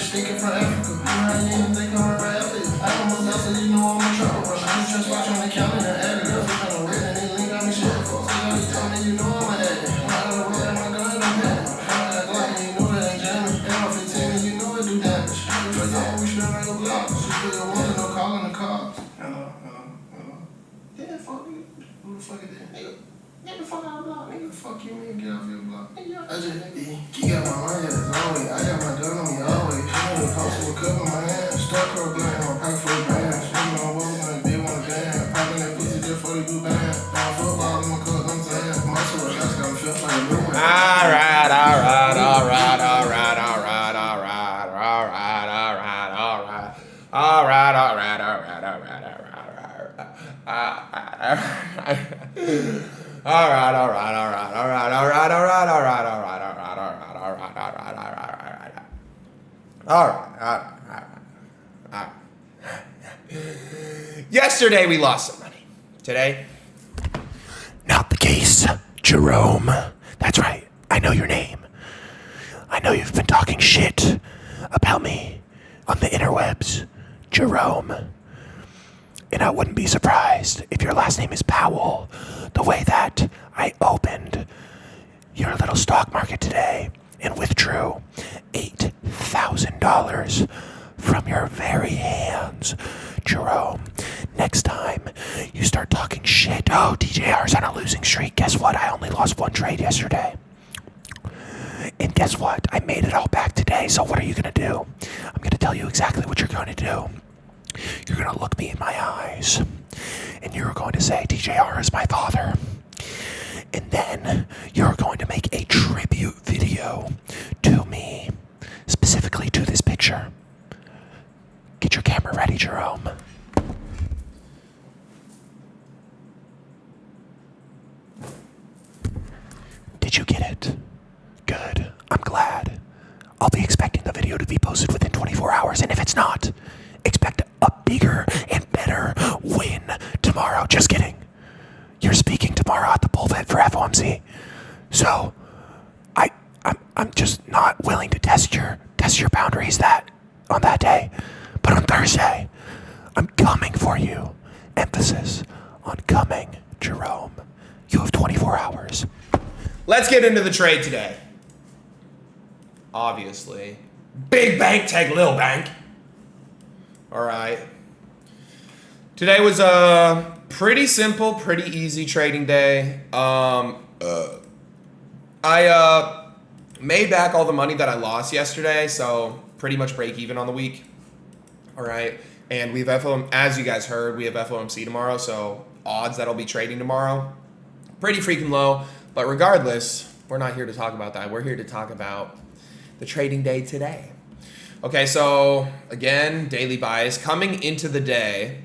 Stinking from Africa. I ain't even think I'm right after you. I almost lost it, you know I'm in trouble. I'm just trust watch on the counter and add it up. I'm trying to win and they link got me shit. So you told me you know I'm an addict. I'm out of the road and my gun and I'm heading. I'm that Glock and you know that ain't jamming. And I'm 15 and you know it do damage. Because I always spin like a block. She put your woman, no calling the cops. Hello. Yeah, fuck you. Who the fuck is that? Nigga. Get the fuck out of the block, nigga. Fuck you, nigga. Get off your block. I just, he got my money as always. I got my gun on me always. She ain't close to a cup in my hand. Stuck her blunt in my pocket for a band. She know what I'm gonna be on a band. Popping that pussy just for the blue band. Down football in my cup, I'm saying. Muscle, that's got me feel like a new man. Alright. Yesterday we lost some money. Today, not the case, Jerome. That's right. I know your name. I know you've been talking shit about me on the interwebs, Jerome. And I wouldn't be surprised if your last name is Powell, the way that I opened your little stock market today and withdrew $8,000 from your very hands, Jerome. Next time you start talking shit, oh, TJR's on a losing streak. Guess what? I only lost one trade yesterday. And guess what? I made it all back today. So what are you going to do? I'm going to tell you exactly what you're going to do. You're going to look me in my eyes, and you're going to say, TJR is my father. And then you're going to make a tribute video to me, specifically to this picture. Get your camera ready, Jerome. Did you get it? Good. I'm glad. I'll be expecting the video to be posted within 24 hours, and if it's not, expect a bigger and better win tomorrow. Just kidding. You're speaking tomorrow at the pulpit for FOMC. So I'm just not willing to test your boundaries on that day. But on Thursday, I'm coming for you. Emphasis on coming, Jerome. You have 24 hours. Let's get into the trade today. Obviously. Big bank take little bank. All right. Today was a pretty simple, pretty easy trading day. I made back all the money that I lost yesterday, so pretty much break even on the week. All right. And we have as you guys heard, we have FOMC tomorrow, so odds that I'll be trading tomorrow, pretty freaking low. But regardless, we're not here to talk about that. We're here to talk about the trading day today. Okay, so again, daily buys. Coming into the day,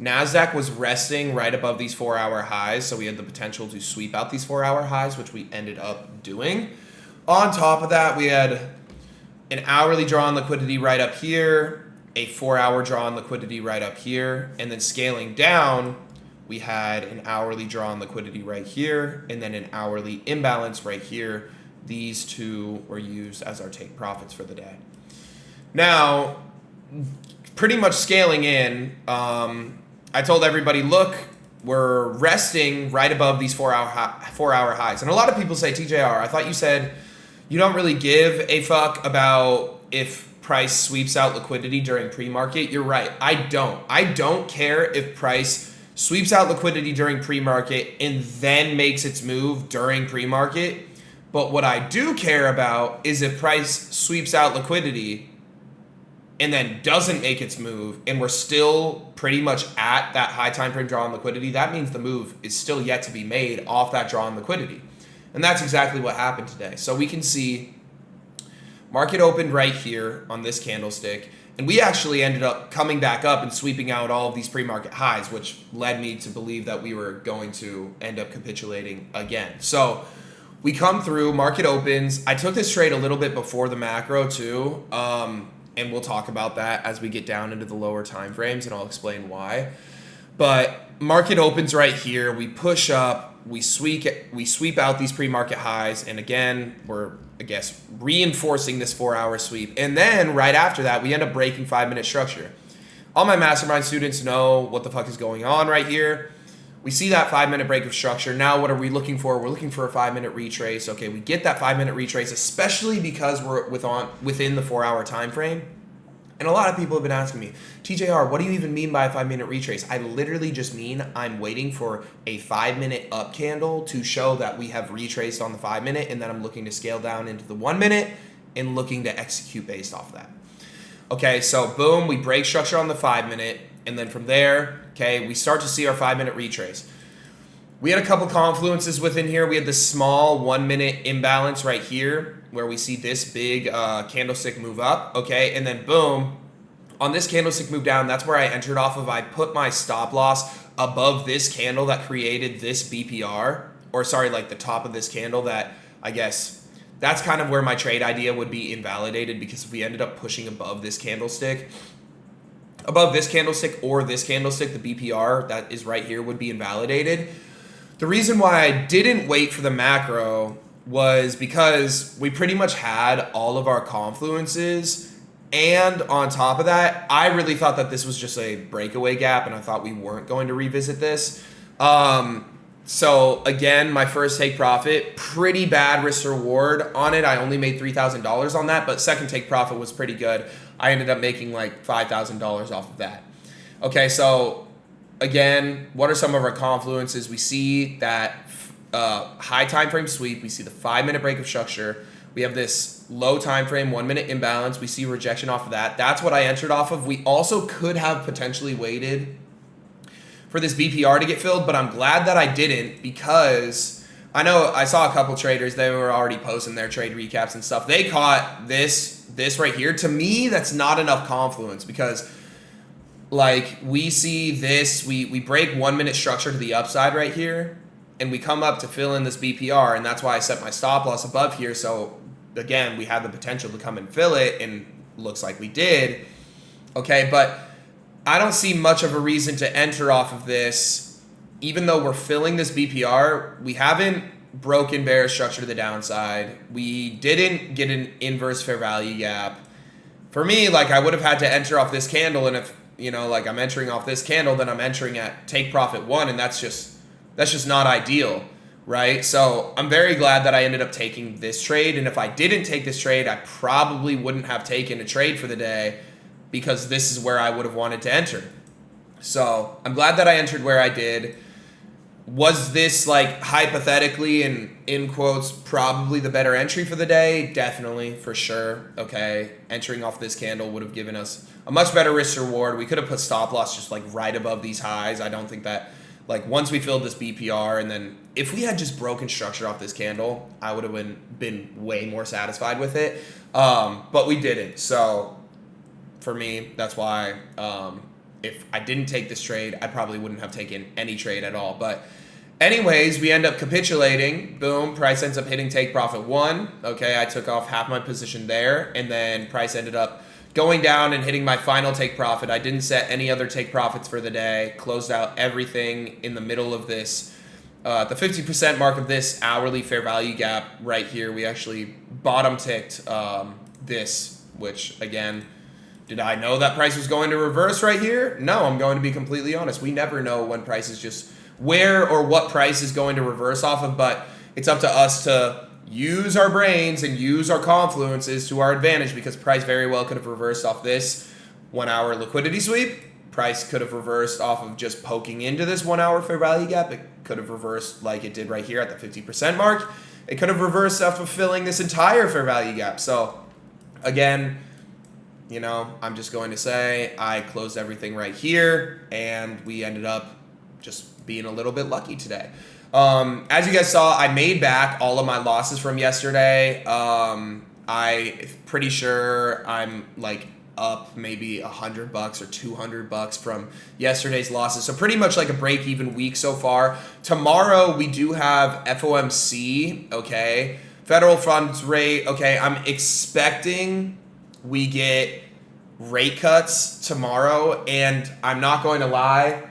NASDAQ was resting right above these 4-hour highs, so we had the potential to sweep out these 4-hour highs, which we ended up doing. On top of that, we had an hourly draw on liquidity right up here, a 4-hour draw on liquidity right up here, and then scaling down, we had an hourly draw on liquidity right here, and then an hourly imbalance right here. These two were used as our take profits for the day. Now, pretty much scaling in, I told everybody, look, we're resting right above these 4-hour highs. And a lot of people say, TJR, I thought you said you don't really give a fuck about if price sweeps out liquidity during pre-market. You're right. I don't care if price sweeps out liquidity during pre-market and then makes its move during pre-market. But what I do care about is if price sweeps out liquidity and then doesn't make its move, and we're still pretty much at that high time frame draw on liquidity, that means the move is still yet to be made off that draw on liquidity. And that's exactly what happened today. So we can see market opened right here on this candlestick, And we actually ended up coming back up and sweeping out all of these pre-market highs, which led me to believe that we were going to end up capitulating again. So we come through, market opens. I took this trade a little bit before the macro too, and we'll talk about that as we get down into the lower time frames, and I'll explain why. But market opens right here. We push up. We sweep out these pre-market highs, and again, we're, I guess, reinforcing this 4-hour sweep. And then right after that, we end up breaking 5-minute structure. All my mastermind students know what the fuck is going on right here. We see that 5-minute break of structure. Now what are we looking for? We're looking for a 5-minute retrace. Okay, we get that 5-minute retrace, especially because we're within the 4-hour time frame. And a lot of people have been asking me, TJR, what do you even mean by a 5-minute retrace? I literally just mean I'm waiting for a 5-minute up candle to show that we have retraced on the 5-minute, and then I'm looking to scale down into the 1-minute and looking to execute based off of that. Okay, so boom, we break structure on the 5-minute, and then from there, okay, we start to see our 5-minute retrace. We had a couple confluences within here. We had this small 1-minute imbalance right here where we see this big candlestick move up, okay? And then boom, on this candlestick move down, that's where I entered off of. I put my stop loss above this candle that created this BPR, or sorry, like the top of this candle that, I guess, that's kind of where my trade idea would be invalidated, because if we ended up pushing above this candlestick or this candlestick, the BPR that is right here would be invalidated. The reason why I didn't wait for the macro was because we pretty much had all of our confluences, and on top of that, I really thought that this was just a breakaway gap, and I thought we weren't going to revisit this. So again, my first take profit, pretty bad risk reward on it. I only made $3,000 on that, but second take profit was pretty good. I ended up making like $5,000 off of that. Okay, so again, what are some of our confluences? We see that high time frame sweep. We see the 5-minute break of structure. We have this low time frame 1-minute imbalance. We see rejection off of that. That's what I entered off of. We also could have potentially waited for this BPR to get filled, but I'm glad that I didn't, because I know I saw a couple traders, they were already posting their trade recaps and stuff. They caught this right here. To me, that's not enough confluence, because like we see this, we break 1-minute structure to the upside right here, and we come up to fill in this BPR, and that's why I set my stop loss above here. So again, we had the potential to come and fill it, and looks like we did. Okay, but I don't see much of a reason to enter off of this. Even though we're filling this BPR, we haven't broken bearish structure to the downside. We didn't get an inverse fair value gap. For me, like, I would have had to enter off this candle, and if, you know, like, I'm entering off this candle, then I'm entering at take profit 1, and that's just not ideal, right? So I'm very glad that I ended up taking this trade, and if I didn't take this trade, I probably wouldn't have taken a trade for the day, because this is where I would have wanted to enter. So I'm glad that I entered where I did. Was this, like, hypothetically and in quotes probably the better entry for the day? Definitely, for sure. Okay, entering off this candle would have given us a much better risk reward. We could have put stop loss just like right above these highs. I don't think that, like, once we filled this BPR, and then if we had just broken structure off this candle, I would have been way more satisfied with it. But we didn't. So for me, that's why if I didn't take this trade, I probably wouldn't have taken any trade at all. But anyways, we end up capitulating. Boom, price ends up hitting take profit 1. Okay, I took off half my position there, and then price ended up going down and hitting my final take profit. I didn't set any other take profits for the day. Closed out everything in the middle of this, the 50% mark of this hourly fair value gap right here. We actually bottom ticked this, which again, did I know that price was going to reverse right here? No, I'm going to be completely honest. We never know when price is just where or what price is going to reverse off of, but it's up to us to use our brains and use our confluences to our advantage, because price very well could have reversed off this 1 hour liquidity sweep. Price could have reversed off of just poking into this 1 hour fair value gap. It could have reversed like it did right here at the 50% mark. It could have reversed off of filling this entire fair value gap. So again, you know, I'm just going to say I closed everything right here, and we ended up just being a little bit lucky today. As you guys saw, I made back all of my losses from yesterday. I'm pretty sure I'm like up maybe $100 or $200 from yesterday's losses. So pretty much like a break-even week so far. Tomorrow we do have FOMC, okay? Federal funds rate, okay? I'm expecting we get rate cuts tomorrow, and I'm not going to lie.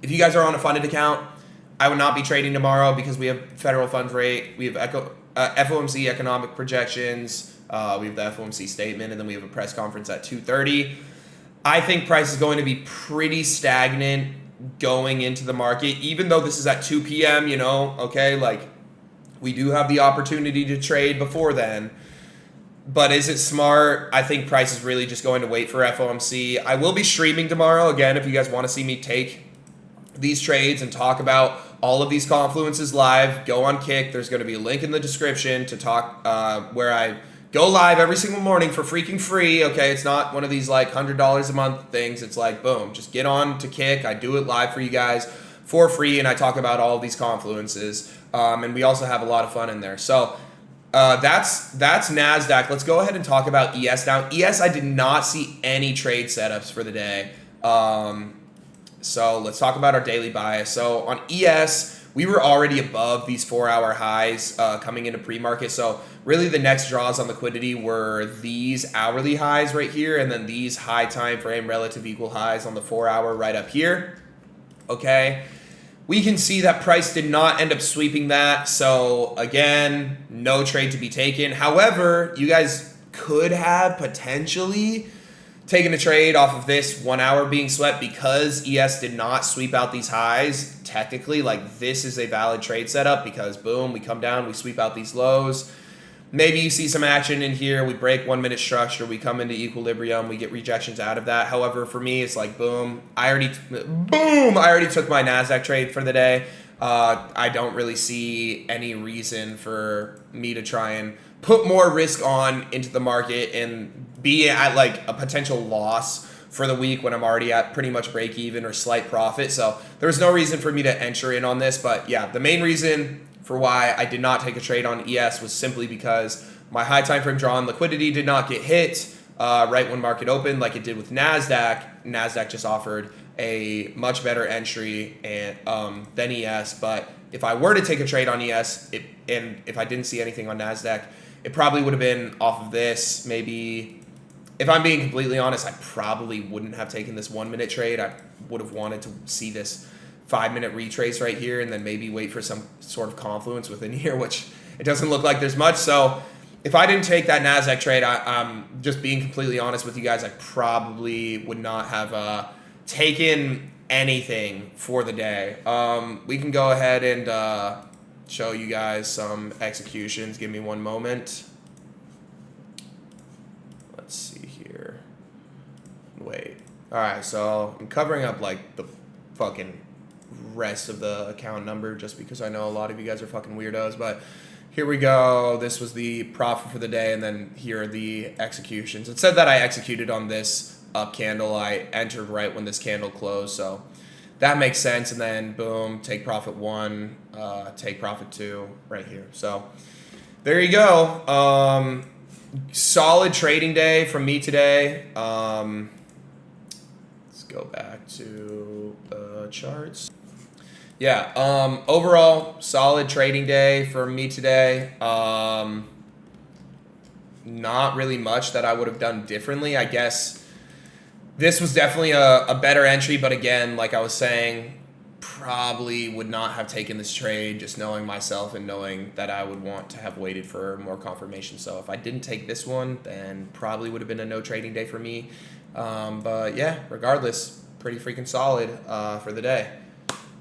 If you guys are on a funded account, I would not be trading tomorrow because we have federal funds rate, we have FOMC economic projections, we have the FOMC statement, and then we have a press conference at 2:30. I think price is going to be pretty stagnant going into the market, even though this is at 2 p.m., you know, okay, like we do have the opportunity to trade before then. But is it smart? I think price is really just going to wait for FOMC. I will be streaming tomorrow. Again, if you guys want to see me take these trades and talk about all of these confluences live, go on Kick. There's going to be a link in the description to talk where I go live every single morning for freaking free. Okay, it's not one of these like $100 a month things. It's like, boom, just get on to Kick. I do it live for you guys for free, and I talk about all of these confluences. And we also have a lot of fun in there. So that's NASDAQ. Let's go ahead and talk about ES now. ES, I did not see any trade setups for the day. So let's talk about our daily bias. So on ES, we were already above these 4-hour highs coming into pre-market. So really the next draws on liquidity were these hourly highs right here, and then these high time frame relative equal highs on the 4-hour right up here. Okay. We can see that price did not end up sweeping that. So again, no trade to be taken. However, you guys could have potentially taken a trade off of this 1 hour being swept because ES did not sweep out these highs. Technically, like this is a valid trade setup because boom, we come down, we sweep out these lows. Maybe you see some action in here. We break 1 minute structure. We come into equilibrium. We get rejections out of that. However, for me, it's like, boom. I already took my NASDAQ trade for the day. I don't really see any reason for me to try and put more risk on into the market and be at like a potential loss for the week when I'm already at pretty much break even or slight profit. So there's no reason for me to enter in on this. But yeah, the main reason for why I did not take a trade on ES was simply because my high time frame draw on liquidity did not get hit right when market opened like it did with NASDAQ. NASDAQ just offered a much better entry and than ES. But if I were to take a trade on ES, and if I didn't see anything on NASDAQ, it probably would have been off of this. Maybe, if I'm being completely honest, I probably wouldn't have taken this 1 minute trade. I would have wanted to see this 5 minute retrace right here and then maybe wait for some sort of confluence within here, which it doesn't look like there's much. So if I didn't take that NASDAQ trade, I'm just being completely honest with you guys, I probably would not have taken anything for the day. We can go ahead and show you guys some executions. Give me one moment. Let's see here. Wait. All right, so I'm covering up like the fucking rest of the account number just because I know a lot of you guys are fucking weirdos, but here we go. This was the profit for the day, and then here are the executions. It said that I executed on this up candle. I entered right when this candle closed, so that makes sense. And then boom, take profit 1, take profit 2 right here. So there you go. Solid trading day from me today. Let's go back to the charts. Yeah, overall, solid trading day for me today. Not really much that I would have done differently. I guess this was definitely a better entry, but again, like I was saying, probably would not have taken this trade just knowing myself and knowing that I would want to have waited for more confirmation. So if I didn't take this one, then probably would have been a no trading day for me. But yeah, regardless, pretty freaking solid for the day.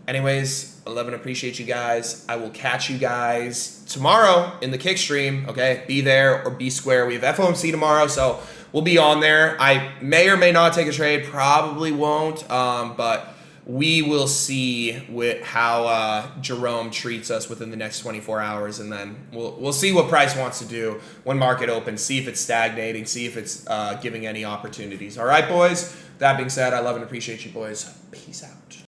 Anyways, I love and appreciate you guys. I will catch you guys tomorrow in the Kick stream, okay? Be there or be square. We have FOMC tomorrow, so we'll be on there. I may or may not take a trade, probably won't, but we will see how Jerome treats us within the next 24 hours, and then we'll see what price wants to do when market opens, see if it's stagnating, see if it's giving any opportunities. All right, boys? That being said, I love and appreciate you, boys. Peace out.